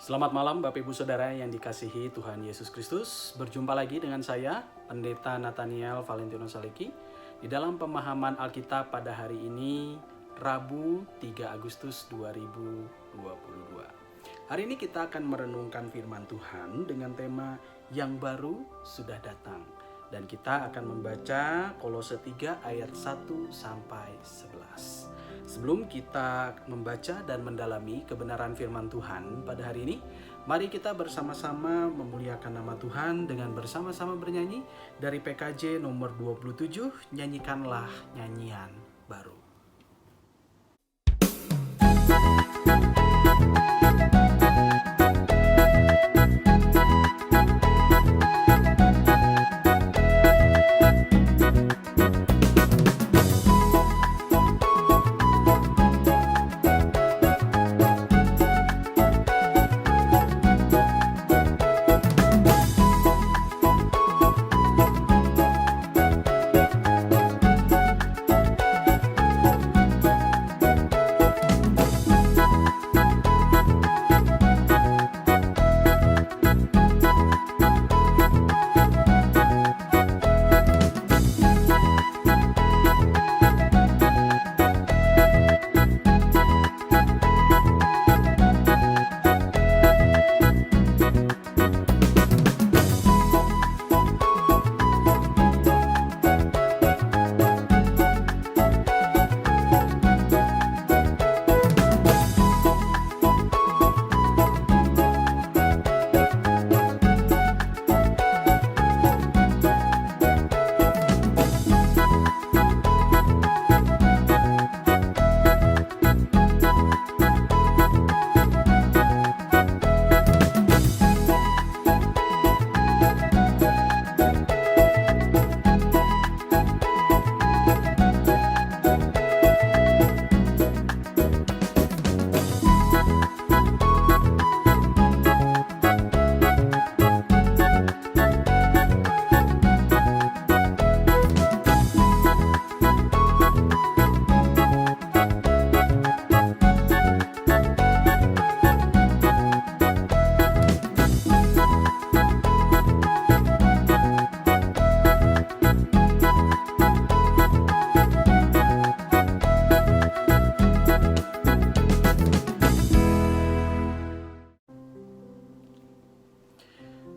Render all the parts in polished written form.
Selamat malam Bapak Ibu Saudara yang dikasihi Tuhan Yesus Kristus. Berjumpa lagi dengan saya, Pendeta Nathaniel Valentino Saleki, di dalam pemahaman Alkitab pada hari ini, Rabu 3 Agustus 2022. Hari ini kita akan merenungkan firman Tuhan dengan tema yang baru sudah datang. Dan kita akan membaca Kolose 3 ayat 1 sampai 11. Sebelum kita membaca dan mendalami kebenaran firman Tuhan pada hari ini, mari kita bersama-sama memuliakan nama Tuhan dengan bersama-sama bernyanyi dari PKJ nomor 27, Nyanyikanlah Nyanyian Baru.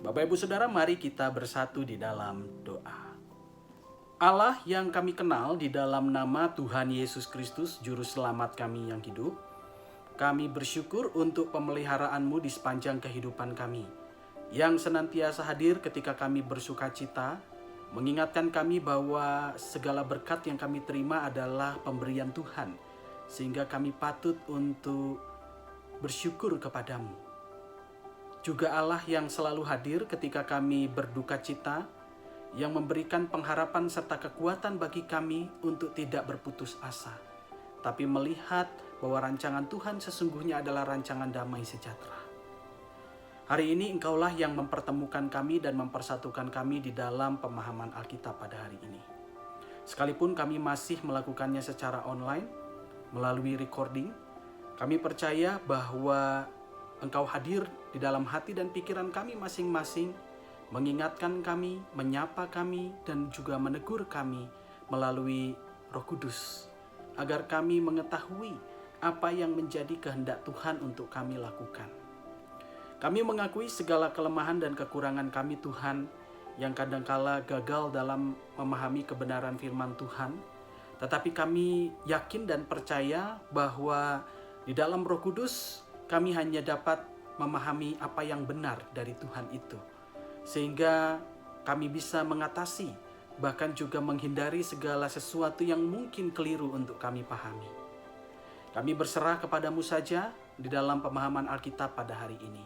Bapak Ibu Saudara, mari kita bersatu di dalam doa. Allah yang kami kenal di dalam nama Tuhan Yesus Kristus, Juru Selamat kami yang hidup, kami bersyukur untuk pemeliharaanmu di sepanjang kehidupan kami, yang senantiasa hadir ketika kami bersuka cita, mengingatkan kami bahwa segala berkat yang kami terima adalah pemberian Tuhan, sehingga kami patut untuk bersyukur kepadamu. Juga Allah yang selalu hadir ketika kami berduka cita, yang memberikan pengharapan serta kekuatan bagi kami untuk tidak berputus asa, tapi melihat bahwa rancangan Tuhan sesungguhnya adalah rancangan damai sejahtera. Hari ini Engkaulah yang mempertemukan kami dan mempersatukan kami di dalam pemahaman Alkitab pada hari ini. Sekalipun kami masih melakukannya secara online, melalui recording, kami percaya bahwa Engkau hadir di dalam hati dan pikiran kami masing-masing, mengingatkan kami, menyapa kami, dan juga menegur kami melalui Roh Kudus, agar kami mengetahui apa yang menjadi kehendak Tuhan untuk kami lakukan. Kami mengakui segala kelemahan dan kekurangan kami Tuhan, yang kadangkala gagal dalam memahami kebenaran firman Tuhan, tetapi kami yakin dan percaya bahwa di dalam Roh Kudus kami hanya dapat memahami apa yang benar dari Tuhan itu, sehingga kami bisa mengatasi, bahkan juga menghindari segala sesuatu yang mungkin keliru untuk kami pahami. Kami berserah kepadamu saja di dalam pemahaman Alkitab pada hari ini.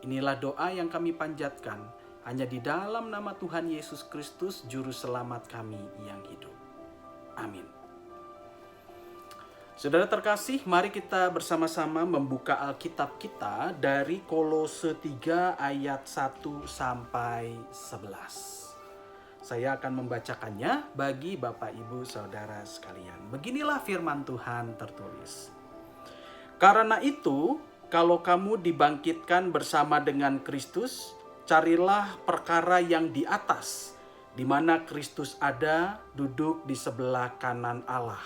Inilah doa yang kami panjatkan, hanya di dalam nama Tuhan Yesus Kristus, Juru Selamat kami yang hidup. Amin. Saudara terkasih, mari kita bersama-sama membuka Alkitab kita dari Kolose 3 ayat 1 sampai 11. Saya akan membacakannya bagi Bapak Ibu Saudara sekalian. Beginilah firman Tuhan tertulis. Karena itu, kalau kamu dibangkitkan bersama dengan Kristus, carilah perkara yang di atas, di mana Kristus ada, duduk di sebelah kanan Allah.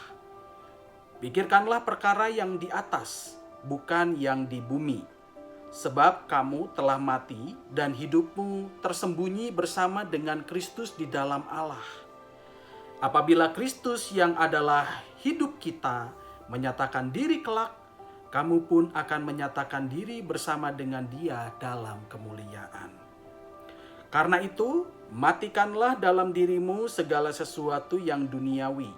Pikirkanlah perkara yang di atas, bukan yang di bumi. Sebab kamu telah mati dan hidupmu tersembunyi bersama dengan Kristus di dalam Allah. Apabila Kristus yang adalah hidup kita menyatakan diri kelak, kamu pun akan menyatakan diri bersama dengan Dia dalam kemuliaan. Karena itu, matikanlah dalam dirimu segala sesuatu yang duniawi,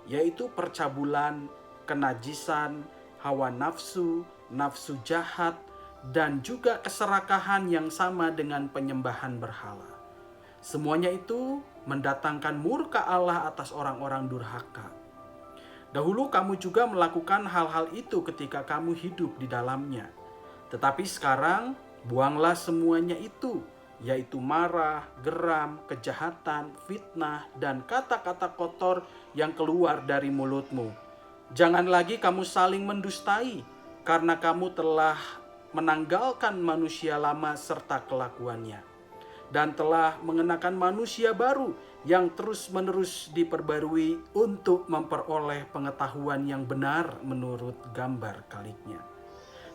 yaitu percabulan, kenajisan, hawa nafsu, nafsu jahat, dan juga keserakahan yang sama dengan penyembahan berhala. Semuanya itu mendatangkan murka Allah atas orang-orang durhaka. Dahulu kamu juga melakukan hal-hal itu ketika kamu hidup di dalamnya. Tetapi sekarang buanglah semuanya itu, yaitu marah, geram, kejahatan, fitnah, dan kata-kata kotor yang keluar dari mulutmu. Jangan lagi kamu saling mendustai, karena kamu telah menanggalkan manusia lama serta kelakuannya, dan telah mengenakan manusia baru yang terus-menerus diperbarui untuk memperoleh pengetahuan yang benar menurut gambar kaliknya.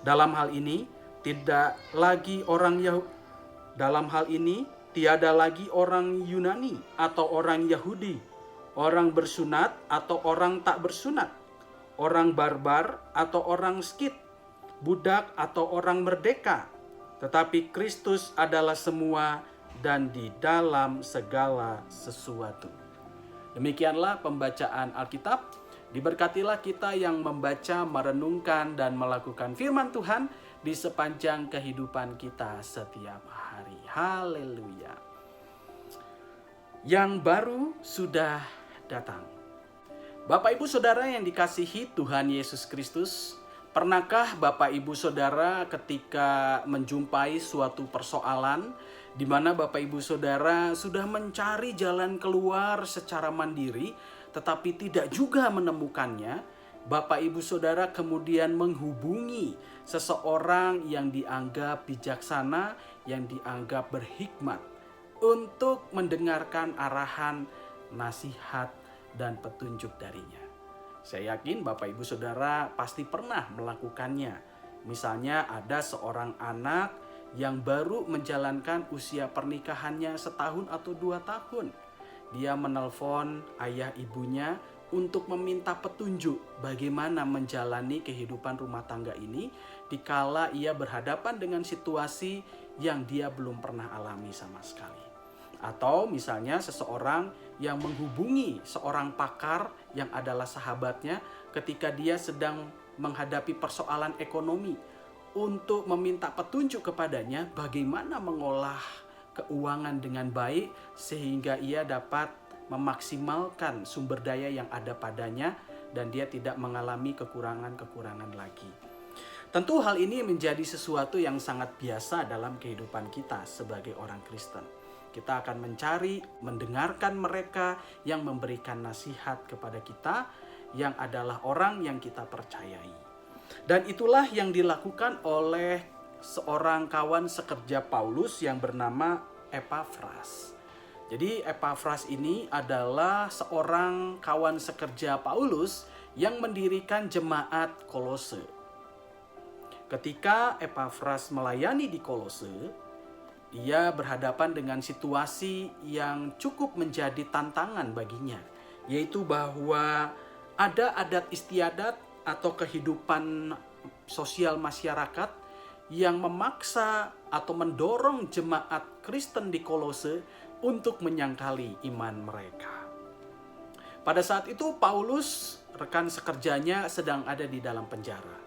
Dalam hal ini tiada lagi orang Yunani atau orang Yahudi, orang bersunat atau orang tak bersunat, orang barbar atau orang Skit, budak atau orang merdeka, tetapi Kristus adalah semua dan di dalam segala sesuatu. Demikianlah pembacaan Alkitab. Diberkatilah kita yang membaca, merenungkan, dan melakukan firman Tuhan di sepanjang kehidupan kita setiap hari. Haleluya. Yang baru sudah datang. Bapak Ibu Saudara yang dikasihi Tuhan Yesus Kristus, pernahkah Bapak Ibu Saudara ketika menjumpai suatu persoalan di mana Bapak Ibu Saudara sudah mencari jalan keluar secara mandiri tetapi tidak juga menemukannya, Bapak Ibu Saudara kemudian menghubungi seseorang yang dianggap bijaksana, yang dianggap berhikmat untuk mendengarkan arahan, nasihat, dan petunjuk darinya. Saya yakin Bapak Ibu Saudara pasti pernah melakukannya. Misalnya ada seorang anak yang baru menjalankan usia pernikahannya 1 tahun atau 2 tahun. Dia menelpon ayah ibunya untuk meminta petunjuk bagaimana menjalani kehidupan rumah tangga ini dikala ia berhadapan dengan situasi yang dia belum pernah alami sama sekali. Atau misalnya seseorang yang menghubungi seorang pakar yang adalah sahabatnya ketika dia sedang menghadapi persoalan ekonomi untuk meminta petunjuk kepadanya bagaimana mengolah keuangan dengan baik sehingga ia dapat memaksimalkan sumber daya yang ada padanya dan dia tidak mengalami kekurangan-kekurangan lagi. Tentu hal ini menjadi sesuatu yang sangat biasa dalam kehidupan kita sebagai orang Kristen. Kita akan mencari, mendengarkan mereka yang memberikan nasihat kepada kita yang adalah orang yang kita percayai. Dan itulah yang dilakukan oleh seorang kawan sekerja Paulus yang bernama Epafras. Jadi Epafras ini adalah seorang kawan sekerja Paulus yang mendirikan jemaat Kolose. Ketika Epafras melayani di Kolose, dia berhadapan dengan situasi yang cukup menjadi tantangan baginya, yaitu bahwa ada adat istiadat atau kehidupan sosial masyarakat yang memaksa atau mendorong jemaat Kristen di Kolose untuk menyangkali iman mereka. Pada saat itu Paulus, rekan sekerjanya, sedang ada di dalam penjara.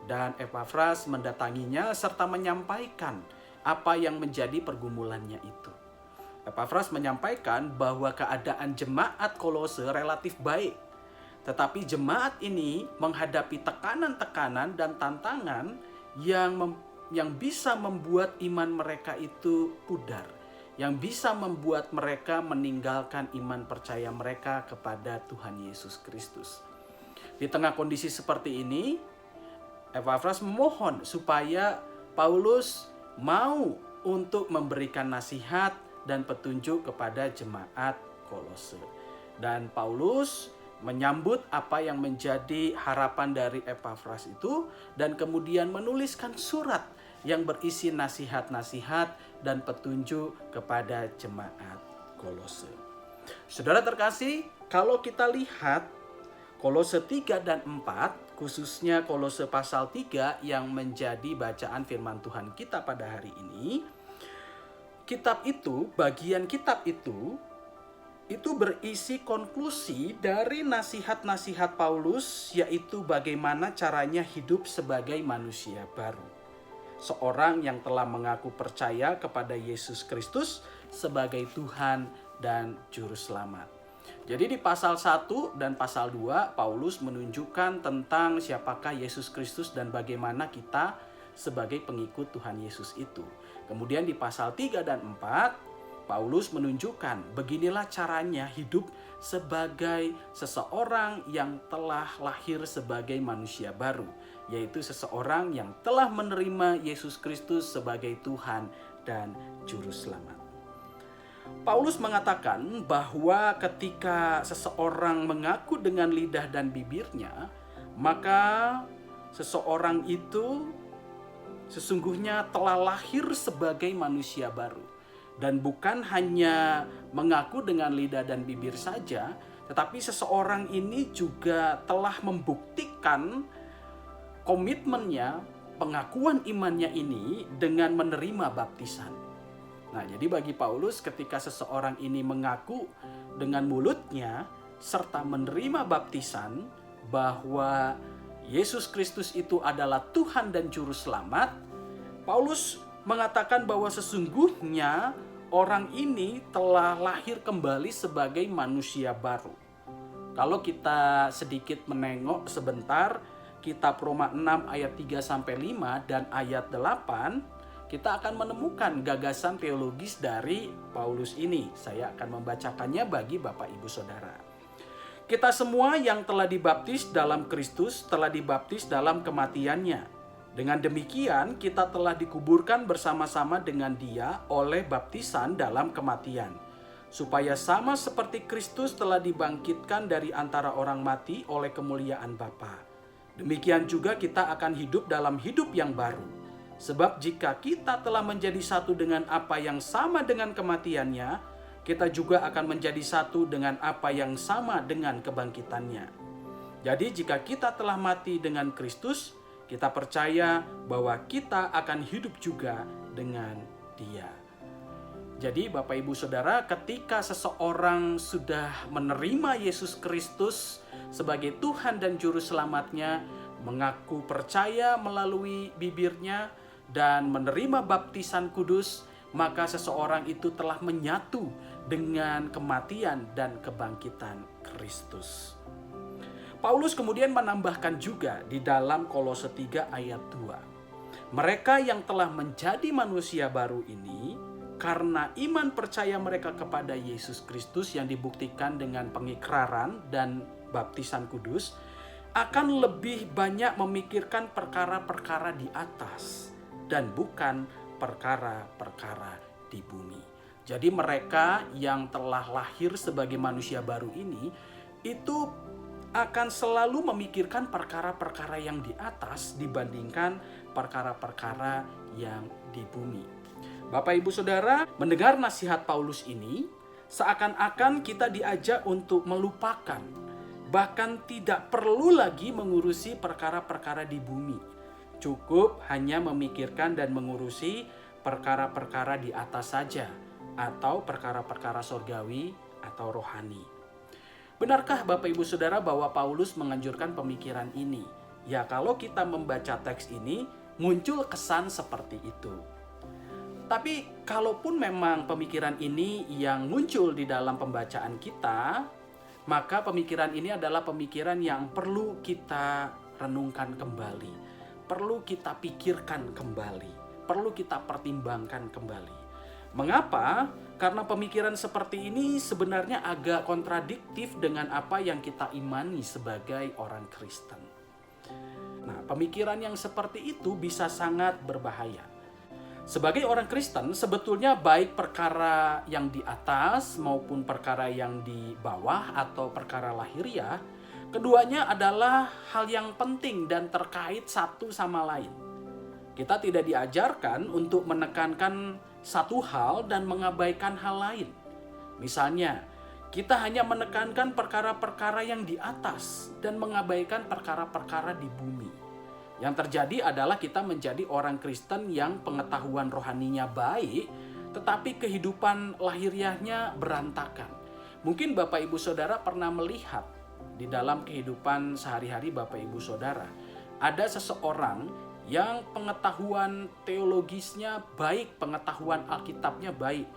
Dan Epafras mendatanginya serta menyampaikan apa yang menjadi pergumulannya itu. Epafras menyampaikan bahwa keadaan jemaat Kolose relatif baik. Tetapi jemaat ini menghadapi tekanan-tekanan dan tantangan yang bisa membuat iman mereka itu pudar, yang bisa membuat mereka meninggalkan iman percaya mereka kepada Tuhan Yesus Kristus. Di tengah kondisi seperti ini, Epafras memohon supaya Paulus mau untuk memberikan nasihat dan petunjuk kepada jemaat Kolose. Dan Paulus menyambut apa yang menjadi harapan dari Epafras itu dan kemudian menuliskan surat yang berisi nasihat-nasihat dan petunjuk kepada jemaat Kolose. Saudara terkasih, kalau kita lihat Kolose 3 dan 4, khususnya Kolose pasal 3 yang menjadi bacaan firman Tuhan kita pada hari ini, bagian kitab itu berisi konklusi dari nasihat-nasihat Paulus, yaitu bagaimana caranya hidup sebagai manusia baru. Seorang yang telah mengaku percaya kepada Yesus Kristus sebagai Tuhan dan Juru Selamat. Jadi di pasal 1 dan pasal 2, Paulus menunjukkan tentang siapakah Yesus Kristus dan bagaimana kita sebagai pengikut Tuhan Yesus itu. Kemudian di pasal 3 dan 4, Paulus menunjukkan beginilah caranya hidup sebagai seseorang yang telah lahir sebagai manusia baru, yaitu seseorang yang telah menerima Yesus Kristus sebagai Tuhan dan Juru Selamat. Paulus mengatakan bahwa ketika seseorang mengaku dengan lidah dan bibirnya, maka seseorang itu sesungguhnya telah lahir sebagai manusia baru. Dan bukan hanya mengaku dengan lidah dan bibir saja, tetapi seseorang ini juga telah membuktikan komitmennya, pengakuan imannya ini dengan menerima baptisan. Nah, jadi bagi Paulus ketika seseorang ini mengaku dengan mulutnya serta menerima baptisan bahwa Yesus Kristus itu adalah Tuhan dan Juru Selamat, Paulus mengatakan bahwa sesungguhnya orang ini telah lahir kembali sebagai manusia baru. Kalau kita sedikit menengok sebentar kitab Roma 6 ayat 3-5 dan ayat 8, kita akan menemukan gagasan teologis dari Paulus ini. Saya akan membacakannya bagi Bapak Ibu Saudara. Kita semua yang telah dibaptis dalam Kristus telah dibaptis dalam kematiannya. Dengan demikian kita telah dikuburkan bersama-sama dengan Dia oleh baptisan dalam kematian, supaya sama seperti Kristus telah dibangkitkan dari antara orang mati oleh kemuliaan Bapa. Demikian juga kita akan hidup dalam hidup yang baru. Sebab jika kita telah menjadi satu dengan apa yang sama dengan kematiannya, kita juga akan menjadi satu dengan apa yang sama dengan kebangkitannya. Jadi jika kita telah mati dengan Kristus, kita percaya bahwa kita akan hidup juga dengan Dia. Jadi Bapak Ibu Saudara, ketika seseorang sudah menerima Yesus Kristus sebagai Tuhan dan Juru Selamatnya, mengaku percaya melalui bibirnya, dan menerima baptisan kudus, maka seseorang itu telah menyatu dengan kematian dan kebangkitan Kristus. Paulus kemudian menambahkan juga di dalam Kolose 3 ayat 2. Mereka yang telah menjadi manusia baru ini, karena iman percaya mereka kepada Yesus Kristus yang dibuktikan dengan pengikraran dan baptisan kudus, akan lebih banyak memikirkan perkara-perkara di atas dan bukan perkara-perkara di bumi. Jadi mereka yang telah lahir sebagai manusia baru ini, itu akan selalu memikirkan perkara-perkara yang di atas dibandingkan perkara-perkara yang di bumi. Bapak Ibu Saudara, mendengar nasihat Paulus ini, seakan-akan kita diajak untuk melupakan, bahkan tidak perlu lagi mengurusi perkara-perkara di bumi. Cukup hanya memikirkan dan mengurusi perkara-perkara di atas saja, atau perkara-perkara surgawi atau rohani. Benarkah Bapak Ibu Saudara bahwa Paulus menganjurkan pemikiran ini? Ya, kalau kita membaca teks ini muncul kesan seperti itu. Tapi kalaupun memang pemikiran ini yang muncul di dalam pembacaan kita, maka pemikiran ini adalah pemikiran yang perlu kita renungkan kembali, perlu kita pikirkan kembali, perlu kita pertimbangkan kembali. Mengapa? Karena pemikiran seperti ini sebenarnya agak kontradiktif dengan apa yang kita imani sebagai orang Kristen. Nah, pemikiran yang seperti itu bisa sangat berbahaya. Sebagai orang Kristen, sebetulnya baik perkara yang di atas maupun perkara yang di bawah atau perkara lahiriah, keduanya adalah hal yang penting dan terkait satu sama lain. Kita tidak diajarkan untuk menekankan satu hal dan mengabaikan hal lain. Misalnya, kita hanya menekankan perkara-perkara yang di atas dan mengabaikan perkara-perkara di bumi. Yang terjadi adalah kita menjadi orang Kristen yang pengetahuan rohaninya baik, tetapi kehidupan lahiriahnya berantakan. Mungkin Bapak Ibu Saudara pernah melihat di dalam kehidupan sehari-hari Bapak Ibu Saudara, ada seseorang yang pengetahuan teologisnya baik, pengetahuan Alkitabnya baik,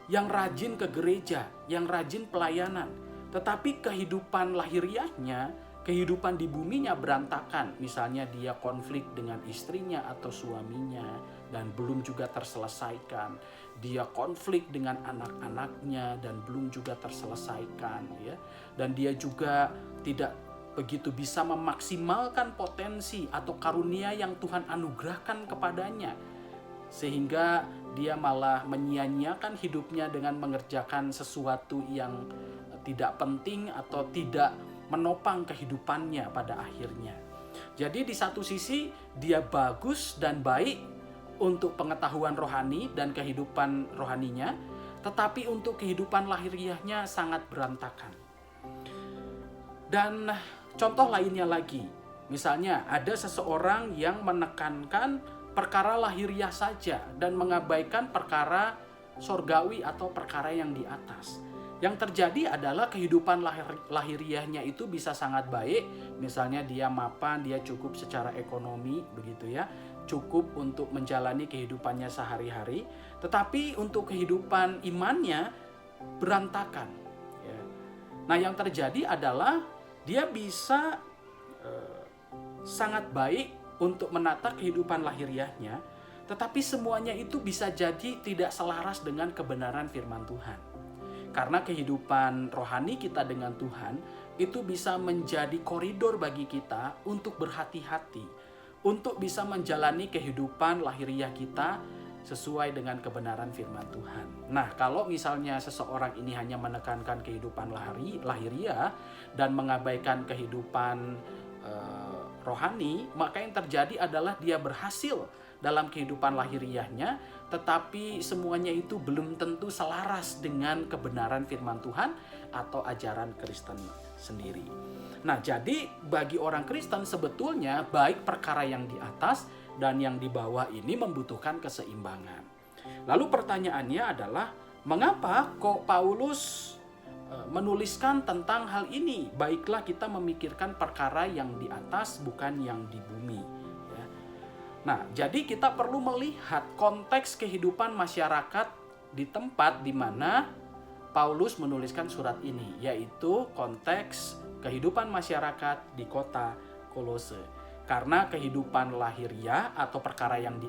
yang rajin ke gereja, yang rajin pelayanan, tetapi kehidupan lahiriahnya, kehidupan di buminya berantakan. Misalnya dia konflik dengan istrinya atau suaminya dan belum juga terselesaikan. Dia konflik dengan anak-anaknya dan belum juga terselesaikan, ya. Dan dia juga tidak begitu bisa memaksimalkan potensi atau karunia yang Tuhan anugerahkan kepadanya. Sehingga dia malah menyia-nyiakan hidupnya dengan mengerjakan sesuatu yang tidak penting atau tidak menopang kehidupannya pada akhirnya. Jadi di satu sisi dia bagus dan baik untuk pengetahuan rohani dan kehidupan rohaninya, tetapi untuk kehidupan lahiriahnya sangat berantakan. Dan contoh lainnya lagi, misalnya ada seseorang yang menekankan perkara lahiriah saja dan mengabaikan perkara sorgawi atau perkara yang di atas. Yang terjadi adalah kehidupan lahiriahnya itu bisa sangat baik, misalnya dia mapan, dia cukup secara ekonomi, begitu ya, cukup untuk menjalani kehidupannya sehari-hari, tetapi untuk kehidupan imannya berantakan. Ya. Nah, yang terjadi adalah dia bisa sangat baik untuk menata kehidupan lahiriahnya, tetapi semuanya itu bisa jadi tidak selaras dengan kebenaran firman Tuhan. Karena kehidupan rohani kita dengan Tuhan itu bisa menjadi koridor bagi kita untuk berhati-hati, untuk bisa menjalani kehidupan lahiriah kita sesuai dengan kebenaran firman Tuhan. Nah, kalau misalnya seseorang ini hanya menekankan kehidupan lahiriah dan mengabaikan kehidupan rohani, maka yang terjadi adalah dia berhasil dalam kehidupan lahiriahnya, tetapi semuanya itu belum tentu selaras dengan kebenaran firman Tuhan atau ajaran Kristen sendiri. Nah, jadi bagi orang Kristen sebetulnya baik perkara yang di atas dan yang di bawah ini membutuhkan keseimbangan. Lalu pertanyaannya adalah, mengapa kok Paulus menuliskan tentang hal ini? Baiklah kita memikirkan perkara yang di atas bukan yang di bumi. Ya. Nah, jadi kita perlu melihat konteks kehidupan masyarakat di tempat di mana Paulus menuliskan surat ini, yaitu konteks kehidupan masyarakat di kota Kolose. Karena kehidupan lahiriah atau perkara yang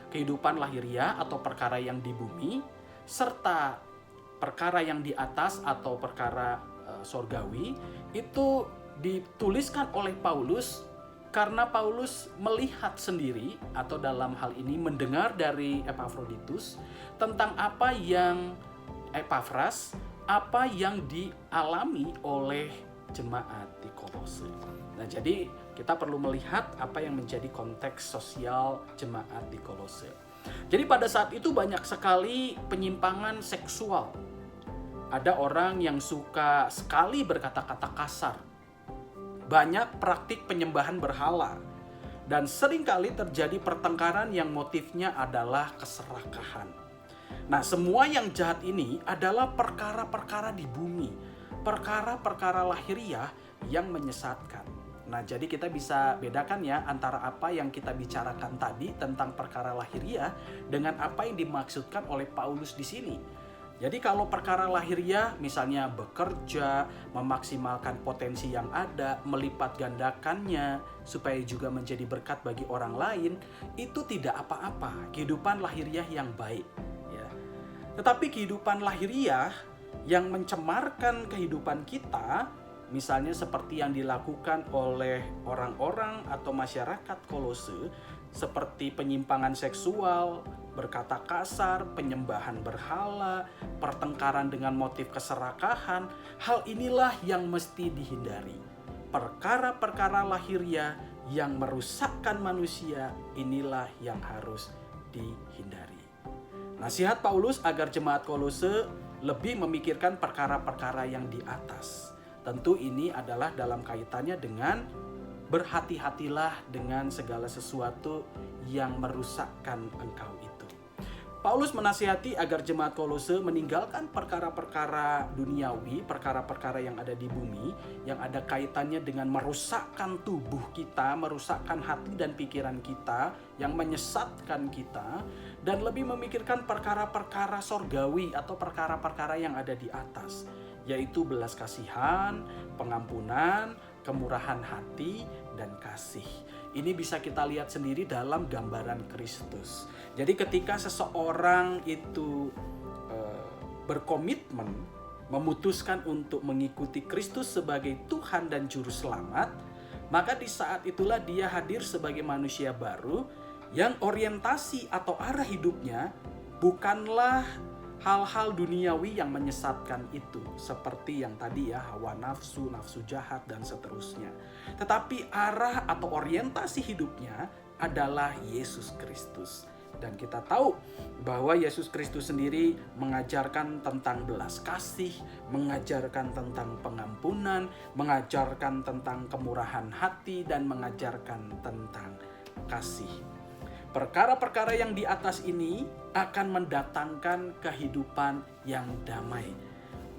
kehidupan lahiriah atau perkara yang di bumi serta perkara yang di atas atau perkara sorgawi itu dituliskan oleh Paulus karena Paulus melihat sendiri atau dalam hal ini mendengar dari Epafroditus tentang apa yang dialami oleh jemaat di Kolose. Nah, jadi kita perlu melihat apa yang menjadi konteks sosial jemaat di Kolose. Jadi pada saat itu banyak sekali penyimpangan seksual. Ada orang yang suka sekali berkata-kata kasar. Banyak praktik penyembahan berhala. Dan seringkali terjadi pertengkaran yang motifnya adalah keserakahan. Nah, semua yang jahat ini adalah perkara-perkara di bumi. Perkara-perkara lahiriah yang menyesatkan. Nah, jadi kita bisa bedakan ya antara apa yang kita bicarakan tadi tentang perkara lahiriah dengan apa yang dimaksudkan oleh Paulus di sini. Jadi kalau perkara lahiriah misalnya bekerja, memaksimalkan potensi yang ada, melipat gandakannya supaya juga menjadi berkat bagi orang lain, itu tidak apa-apa, kehidupan lahiriah yang baik. Ya. Tetapi kehidupan lahiriah yang mencemarkan kehidupan kita misalnya seperti yang dilakukan oleh orang-orang atau masyarakat Kolose, seperti penyimpangan seksual, berkata kasar, penyembahan berhala, pertengkaran dengan motif keserakahan, hal inilah yang mesti dihindari. Perkara-perkara lahiriah yang merusakkan manusia, inilah yang harus dihindari. Nasihat Paulus agar jemaat Kolose lebih memikirkan perkara-perkara yang di atas. Tentu ini adalah dalam kaitannya dengan berhati-hatilah dengan segala sesuatu yang merusakkan engkau itu. Paulus menasihati agar jemaat Kolose meninggalkan perkara-perkara duniawi, perkara-perkara yang ada di bumi, yang ada kaitannya dengan merusakkan tubuh kita, merusakkan hati dan pikiran kita, yang menyesatkan kita, dan lebih memikirkan perkara-perkara sorgawi atau perkara-perkara yang ada di atas, yaitu belas kasihan, pengampunan, kemurahan hati, dan kasih. Ini bisa kita lihat sendiri dalam gambaran Kristus. Jadi ketika seseorang itu berkomitmen, memutuskan untuk mengikuti Kristus sebagai Tuhan dan Juru Selamat, maka di saat itulah dia hadir sebagai manusia baru yang orientasi atau arah hidupnya bukanlah hal-hal duniawi yang menyesatkan itu, seperti yang tadi ya, hawa nafsu, nafsu jahat, dan seterusnya. Tetapi arah atau orientasi hidupnya adalah Yesus Kristus. Dan kita tahu bahwa Yesus Kristus sendiri mengajarkan tentang belas kasih, mengajarkan tentang pengampunan, mengajarkan tentang kemurahan hati, dan mengajarkan tentang kasih. Perkara-perkara yang di atas ini akan mendatangkan kehidupan yang damai.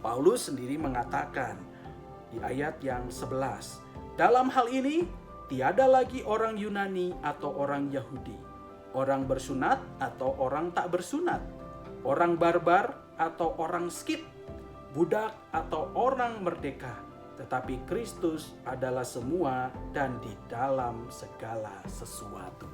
Paulus sendiri mengatakan di ayat yang 11, dalam hal ini tiada lagi orang Yunani atau orang Yahudi, orang bersunat atau orang tak bersunat, orang barbar atau orang skit, budak atau orang merdeka, tetapi Kristus adalah semua dan di dalam segala sesuatu.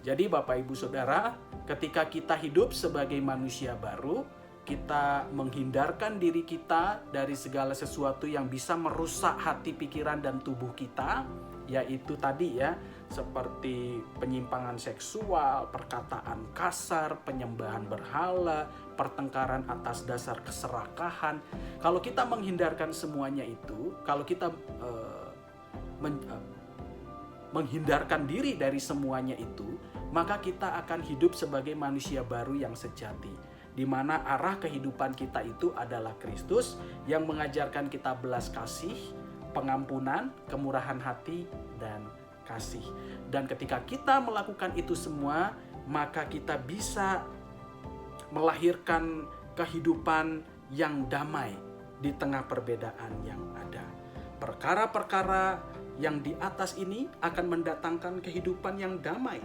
Jadi Bapak Ibu Saudara, ketika kita hidup sebagai manusia baru, kita menghindarkan diri kita dari segala sesuatu yang bisa merusak hati, pikiran, dan tubuh kita, yaitu tadi ya, seperti penyimpangan seksual, perkataan kasar, penyembahan berhala, pertengkaran atas dasar keserakahan. Kalau kita menghindarkan semuanya itu, kalau kita menghindarkan diri dari semuanya itu, maka kita akan hidup sebagai manusia baru yang sejati, di mana arah kehidupan kita itu adalah Kristus yang mengajarkan kita belas kasih, pengampunan, kemurahan hati, dan kasih. Dan ketika kita melakukan itu semua, maka kita bisa melahirkan kehidupan yang damai di tengah perbedaan yang ada. Perkara-perkara yang di atas ini akan mendatangkan kehidupan yang damai.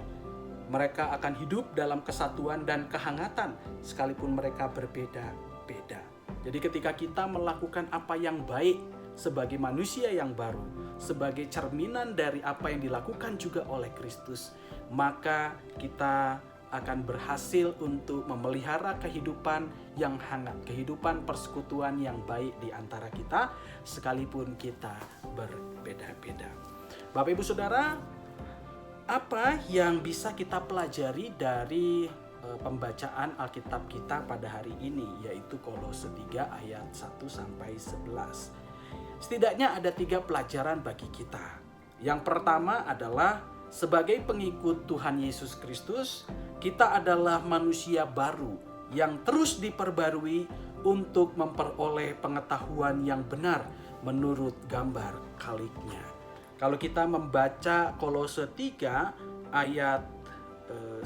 Mereka akan hidup dalam kesatuan dan kehangatan sekalipun mereka berbeda-beda. Jadi ketika kita melakukan apa yang baik sebagai manusia yang baru, sebagai cerminan dari apa yang dilakukan juga oleh Kristus, maka kita akan berhasil untuk memelihara kehidupan yang hangat, kehidupan persekutuan yang baik di antara kita sekalipun kita berbeda-beda. Bapak Ibu Saudara, apa yang bisa kita pelajari dari pembacaan Alkitab kita pada hari ini, yaitu Kolose 3 ayat 1-11. Setidaknya ada 3 pelajaran bagi kita. Yang pertama adalah sebagai pengikut Tuhan Yesus Kristus, kita adalah manusia baru yang terus diperbarui untuk memperoleh pengetahuan yang benar menurut gambar Khaliknya. Kalau kita membaca Kolose 3 ayat 10,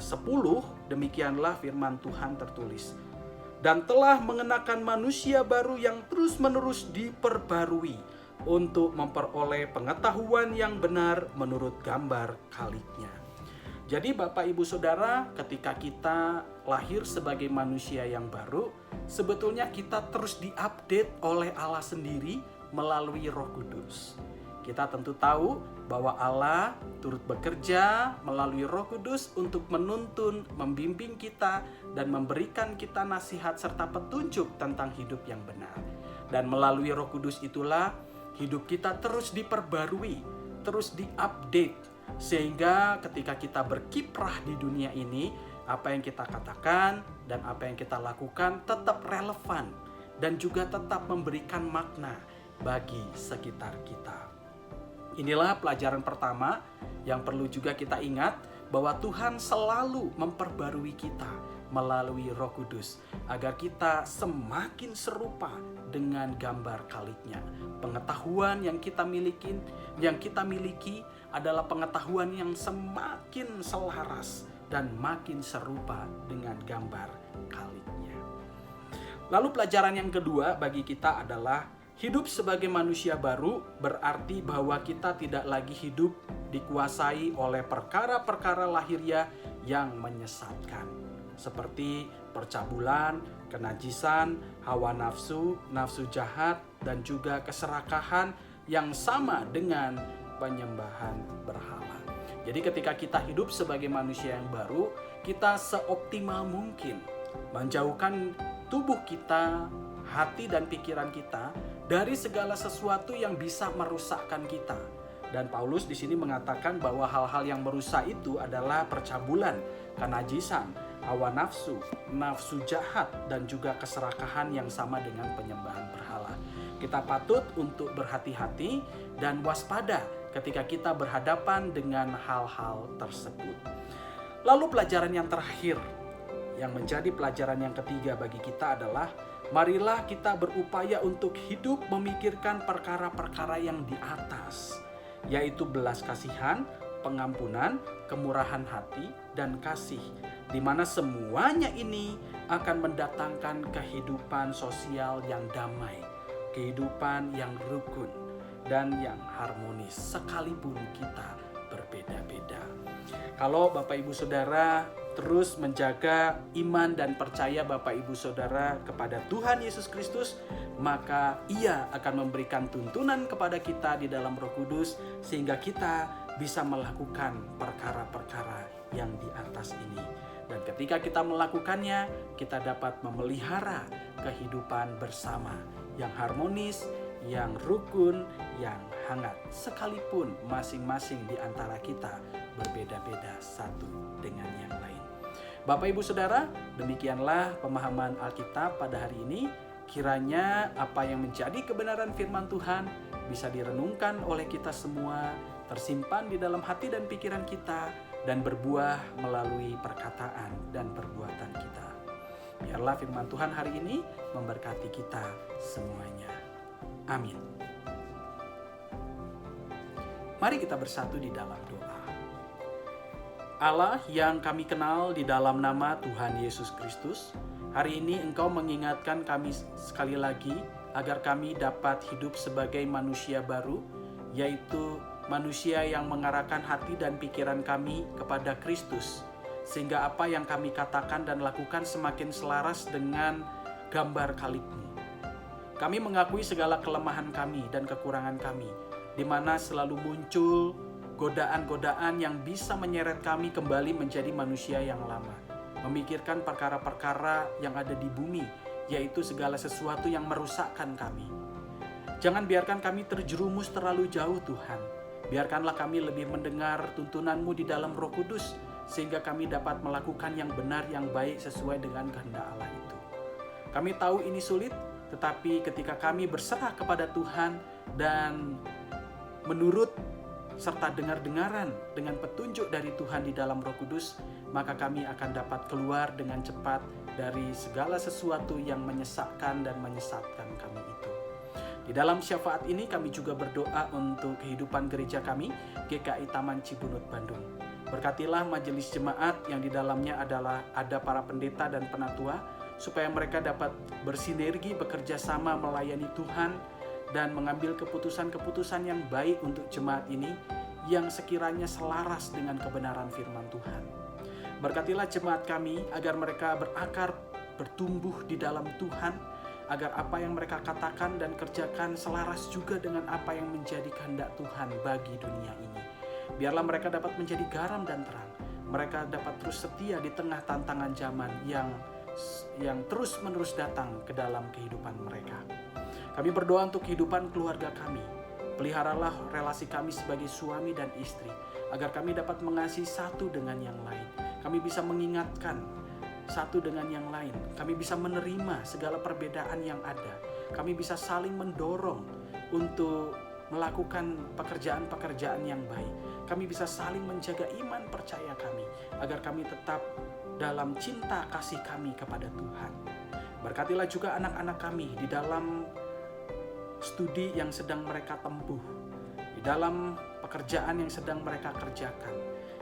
demikianlah firman Tuhan tertulis. Dan telah mengenakan manusia baru yang terus-menerus diperbarui untuk memperoleh pengetahuan yang benar menurut gambar Khaliknya. Jadi Bapak Ibu Saudara, ketika kita lahir sebagai manusia yang baru, sebetulnya kita terus diupdate oleh Allah sendiri melalui Roh Kudus. Kita tentu tahu bahwa Allah turut bekerja melalui Roh Kudus untuk menuntun, membimbing kita, dan memberikan kita nasihat serta petunjuk tentang hidup yang benar. Dan melalui Roh Kudus itulah hidup kita terus diperbarui, terus diupdate, sehingga ketika kita berkiprah di dunia ini, apa yang kita katakan dan apa yang kita lakukan tetap relevan dan juga tetap memberikan makna bagi sekitar kita. Inilah pelajaran pertama yang perlu juga kita ingat, bahwa Tuhan selalu memperbarui kita melalui Roh Kudus agar kita semakin serupa dengan gambar Khalidnya. Pengetahuan yang kita miliki adalah pengetahuan yang semakin selaras dan makin serupa dengan gambar Khalidnya. Lalu pelajaran yang kedua bagi kita adalah hidup sebagai manusia baru berarti bahwa kita tidak lagi hidup dikuasai oleh perkara-perkara lahiriah yang menyesatkan, seperti percabulan, kenajisan, hawa nafsu, nafsu jahat, dan juga keserakahan yang sama dengan penyembahan berhala. Jadi ketika kita hidup sebagai manusia yang baru, kita seoptimal mungkin menjauhkan tubuh kita, hati dan pikiran kita dari segala sesuatu yang bisa merusakkan kita. Dan Paulus di sini mengatakan bahwa hal-hal yang merusak itu adalah percabulan, kenajisan, hawa nafsu, nafsu jahat, dan juga keserakahan yang sama dengan penyembahan berhala. Kita patut untuk berhati-hati dan waspada ketika kita berhadapan dengan hal-hal tersebut. Lalu pelajaran yang terakhir, yang menjadi pelajaran yang ketiga bagi kita adalah marilah kita berupaya untuk hidup memikirkan perkara-perkara yang di atas, yaitu belas kasihan, pengampunan, kemurahan hati, dan kasih, di mana semuanya ini akan mendatangkan kehidupan sosial yang damai, kehidupan yang rukun, dan yang harmonis, sekalipun kita berbeda-beda. Kalau Bapak Ibu Saudara terus menjaga iman dan percaya Bapak Ibu Saudara kepada Tuhan Yesus Kristus, maka Ia akan memberikan tuntunan kepada kita di dalam Roh Kudus sehingga kita bisa melakukan perkara-perkara yang di atas ini. Dan ketika kita melakukannya, kita dapat memelihara kehidupan bersama yang harmonis, yang rukun, yang hangat, sekalipun masing-masing di antara kita berbeda-beda satu dengan yang lain. Bapak Ibu Saudara, demikianlah pemahaman Alkitab pada hari ini. Kiranya apa yang menjadi kebenaran firman Tuhan bisa direnungkan oleh kita semua, tersimpan di dalam hati dan pikiran kita, dan berbuah melalui perkataan dan perbuatan kita. Biarlah firman Tuhan hari ini memberkati kita semuanya. Amin. Mari kita bersatu di dalam doa. Allah yang kami kenal di dalam nama Tuhan Yesus Kristus, hari ini Engkau mengingatkan kami sekali lagi agar kami dapat hidup sebagai manusia baru, yaitu manusia yang mengarahkan hati dan pikiran kami kepada Kristus, sehingga apa yang kami katakan dan lakukan semakin selaras dengan gambar Khalid-Mu. Kami mengakui segala kelemahan kami dan kekurangan kami, di mana selalu muncul godaan-godaan yang bisa menyeret kami kembali menjadi manusia yang lama, memikirkan perkara-perkara yang ada di bumi, yaitu segala sesuatu yang merusakkan kami. Jangan biarkan kami terjerumus terlalu jauh, Tuhan. Biarkanlah kami lebih mendengar tuntunan-Mu di dalam Roh Kudus, sehingga kami dapat melakukan yang benar, yang baik sesuai dengan kehendak Allah itu. Kami tahu ini sulit, tetapi ketika kami berserah kepada Tuhan dan menurut serta dengar-dengaran dengan petunjuk dari Tuhan di dalam Roh Kudus, maka kami akan dapat keluar dengan cepat dari segala sesuatu yang menyesatkan dan menyesatkan kami itu. Di dalam syafaat ini kami juga berdoa untuk kehidupan gereja kami, GKI Taman Cibunut, Bandung. Berkatilah majelis jemaat yang di dalamnya ada para pendeta dan penatua, supaya mereka dapat bersinergi, bekerja sama melayani Tuhan, dan mengambil keputusan-keputusan yang baik untuk jemaat ini yang sekiranya selaras dengan kebenaran firman Tuhan. Berkatilah jemaat kami agar mereka berakar, bertumbuh di dalam Tuhan, agar apa yang mereka katakan dan kerjakan selaras juga dengan apa yang menjadi kehendak Tuhan bagi dunia ini. Biarlah mereka dapat menjadi garam dan terang. Mereka dapat terus setia di tengah tantangan zaman yang terus-menerus datang ke dalam kehidupan mereka. Kami berdoa untuk kehidupan keluarga kami. Peliharalah relasi kami sebagai suami dan istri, agar kami dapat mengasihi satu dengan yang lain. Kami bisa mengingatkan satu dengan yang lain. Kami bisa menerima segala perbedaan yang ada. Kami bisa saling mendorong untuk melakukan pekerjaan-pekerjaan yang baik. Kami bisa saling menjaga iman percaya kami, agar kami tetap dalam cinta kasih kami kepada Tuhan. Berkatilah juga anak-anak kami di dalam studi yang sedang mereka tempuh, di dalam pekerjaan yang sedang mereka kerjakan.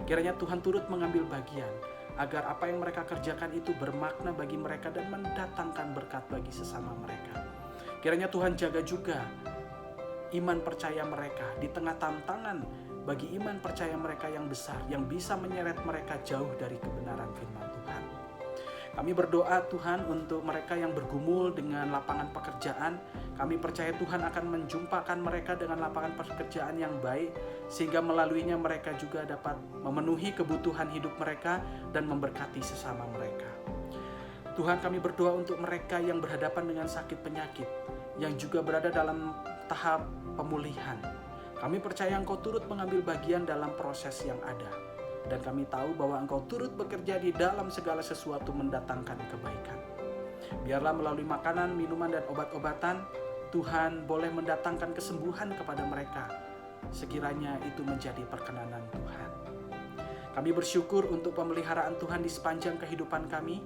Kiranya Tuhan turut mengambil bagian, agar apa yang mereka kerjakan itu bermakna bagi mereka dan mendatangkan berkat bagi sesama mereka. Kiranya Tuhan jaga juga iman percaya mereka di tengah tantangan bagi iman percaya mereka yang besar, yang bisa menyeret mereka jauh dari kebenaran firman Tuhan. Kami berdoa Tuhan untuk mereka yang bergumul dengan lapangan pekerjaan. Kami percaya Tuhan akan menjumpakan mereka dengan lapangan pekerjaan yang baik, sehingga melaluinya mereka juga dapat memenuhi kebutuhan hidup mereka dan memberkati sesama mereka. Tuhan, kami berdoa untuk mereka yang berhadapan dengan sakit penyakit, yang juga berada dalam tahap pemulihan. Kami percaya Engkau turut mengambil bagian dalam proses yang ada. Dan kami tahu bahwa Engkau turut bekerja di dalam segala sesuatu mendatangkan kebaikan. Biarlah melalui makanan, minuman, dan obat-obatan, Tuhan boleh mendatangkan kesembuhan kepada mereka. Sekiranya itu menjadi perkenanan Tuhan. Kami bersyukur untuk pemeliharaan Tuhan di sepanjang kehidupan kami.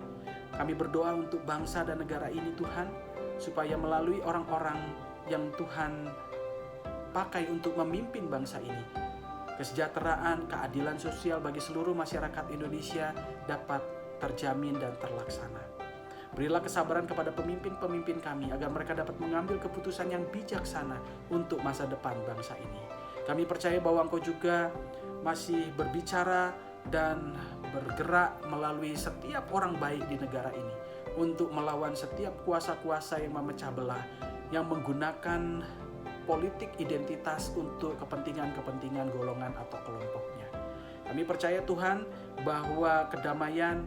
Kami berdoa untuk bangsa dan negara ini Tuhan, supaya melalui orang-orang yang Tuhan pakai untuk memimpin bangsa ini, kesejahteraan, keadilan sosial bagi seluruh masyarakat Indonesia dapat terjamin dan terlaksana. Berilah kesabaran kepada pemimpin-pemimpin kami, agar mereka dapat mengambil keputusan yang bijaksana untuk masa depan bangsa ini. Kami percaya bahwa Engkau juga masih berbicara dan bergerak melalui setiap orang baik di negara ini, untuk melawan setiap kuasa-kuasa yang memecah belah, yang menggunakan politik identitas untuk kepentingan-kepentingan golongan atau kelompoknya. Kami percaya Tuhan bahwa kedamaian,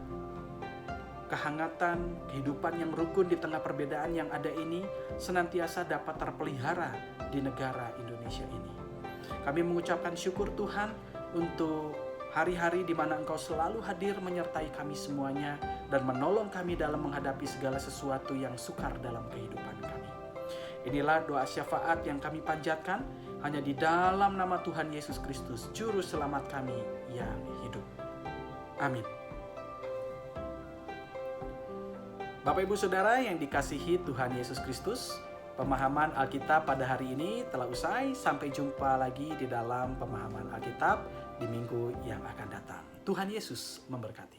kehangatan, kehidupan yang rukun di tengah perbedaan yang ada ini senantiasa dapat terpelihara di negara Indonesia ini. Kami mengucapkan syukur Tuhan untuk hari-hari di mana Engkau selalu hadir menyertai kami semuanya dan menolong kami dalam menghadapi segala sesuatu yang sukar dalam kehidupan kami. Inilah doa syafaat yang kami panjatkan hanya di dalam nama Tuhan Yesus Kristus, Juru Selamat kami yang hidup. Amin. Bapak Ibu Saudara yang dikasihi Tuhan Yesus Kristus, pemahaman Alkitab pada hari ini telah usai. Sampai jumpa lagi di dalam pemahaman Alkitab di minggu yang akan datang. Tuhan Yesus memberkati.